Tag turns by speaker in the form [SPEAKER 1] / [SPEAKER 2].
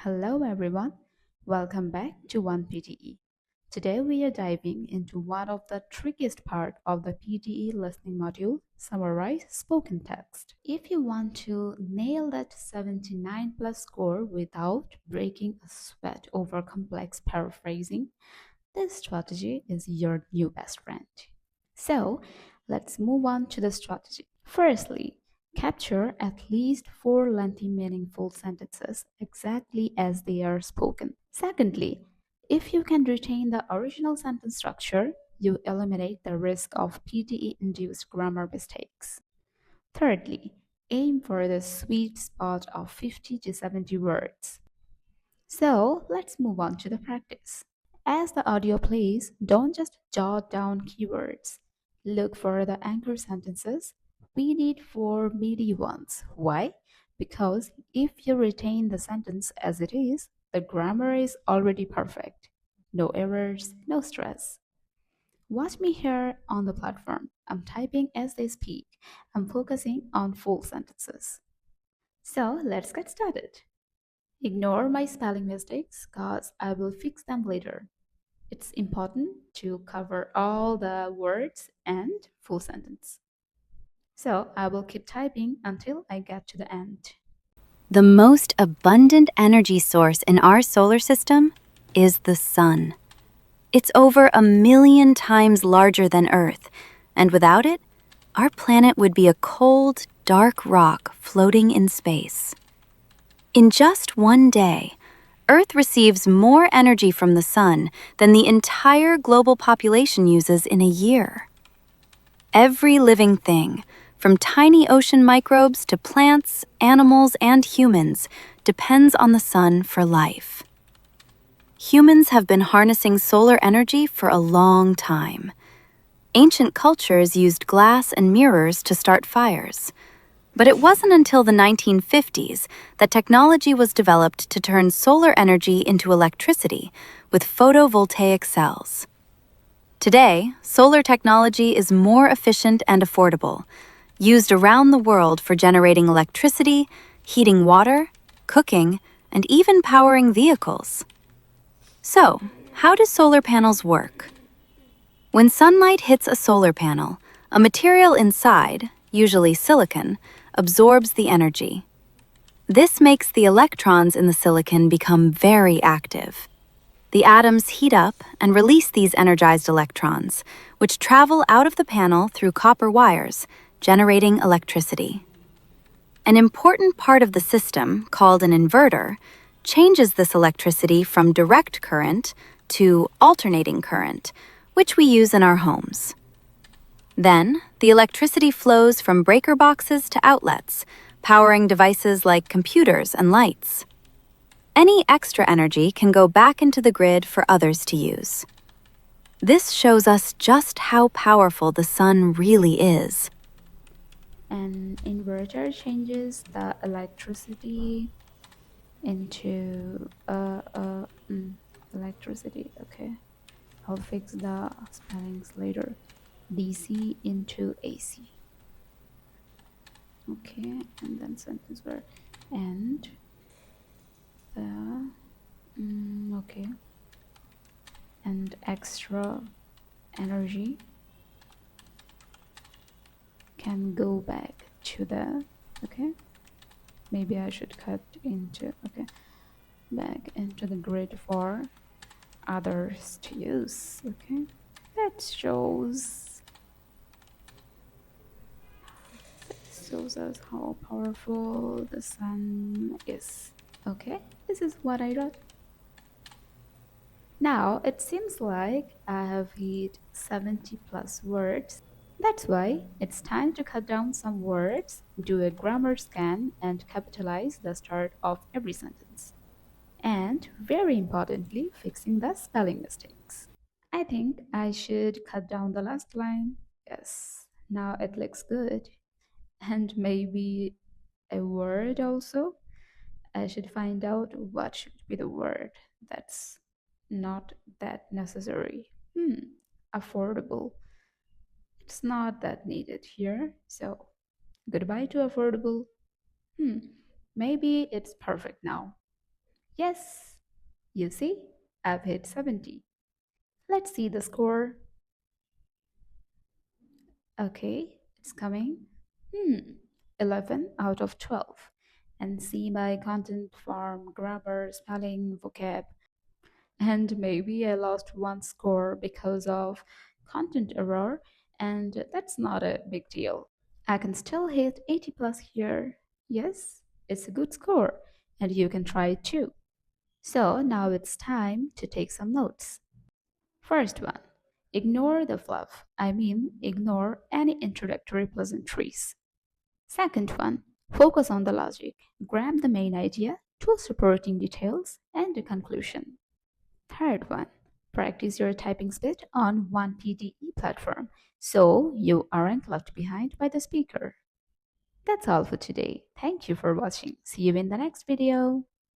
[SPEAKER 1] Hello everyone, welcome back to One PTE. Today we are diving into one of the trickiest part of the PTE listening module, Summarize Spoken Text. If you want to nail that 79 plus score without breaking a sweat over complex paraphrasing, this strategy is your new best friend. So let's move on to the strategy. Firstly, capture at least 4 lengthy meaningful sentences exactly as they are spoken. Secondly, if you can retain the original sentence structure, you eliminate the risk of PTE-induced grammar mistakes. Thirdly, aim for the sweet spot of 50 to 70 words. So let's move on to the practice. As the audio plays, don't just jot down keywords. Look for the anchor sentences. We need 4 meaty ones. Why? Because if you retain the sentence as it is, the grammar is already perfect. No errors, no stress. Watch me here on the platform. I'm typing as they speak. I'm focusing on full sentences. So let's get started. Ignore my spelling mistakes cause I will fix them later. It's important to cover all the words and full sentence. So I will keep typing until I get to the end.
[SPEAKER 2] The most abundant energy source in our solar system is the sun. It's over 1 million times larger than Earth, and without it, our planet would be a cold, dark rock floating in space. In just one day, Earth receives more energy from the sun than the entire global population uses in a year. Every living thing, from tiny ocean microbes to plants, animals, and humans, depends on the sun for life. Humans have been harnessing solar energy for a long time. Ancient cultures used glass and mirrors to start fires. But it wasn't until the 1950s that technology was developed to turn solar energy into electricity with photovoltaic cells. Today, solar technology is more efficient and affordable, used around the world for generating electricity, heating water, cooking, and even powering vehicles. So, how do solar panels work? When sunlight hits a solar panel, a material inside, usually silicon, absorbs the energy. This makes the electrons in the silicon become very active. The atoms heat up and release these energized electrons, which travel out of the panel through copper wires, generating electricity. An important part of the system, called an inverter, changes this electricity from direct current to alternating current, which we use in our homes. Then, the electricity flows from breaker boxes to outlets, powering devices like computers and lights. Any extra energy can go back into the grid for others to use. This shows us just how powerful the sun really is.
[SPEAKER 1] An inverter changes the electricity into electricity. Okay, I'll fix the spellings later. DC into AC. Okay, and then sentence word and the okay, and extra energy can go back to the okay. Maybe I should cut into okay, back into the grid for others to use. Okay, that shows us how powerful the sun is. Okay, this is what I wrote. Now it seems like I have hit 70 plus words. That's why it's time to cut down some words, do a grammar scan, and capitalize the start of every sentence. And very importantly, fixing the spelling mistakes. I think I should cut down the last line. Yes, now it looks good. And maybe a word also. I should find out what should be the word that's not that necessary. Affordable. It's not that needed here. So goodbye to affordable. Maybe it's perfect now. Yes, you see, I've hit 70. Let's see the score. Okay, it's coming. Hmm, 11 out of 12. And see my content form, grammar, spelling, vocab. And maybe I lost one score because of content error, and that's not a big deal. I can still hit 80 plus here. Yes, it's a good score, and you can try it too. So now it's time to take some notes. First one, ignore the fluff. I mean, ignore any introductory pleasantries. Second one, focus on the logic. Grab the main idea, two supporting details, and a conclusion. Third one, practice your typing speed on one PTE platform so you aren't left behind by the speaker. That's all for today. Thank you for watching. See you in the next video.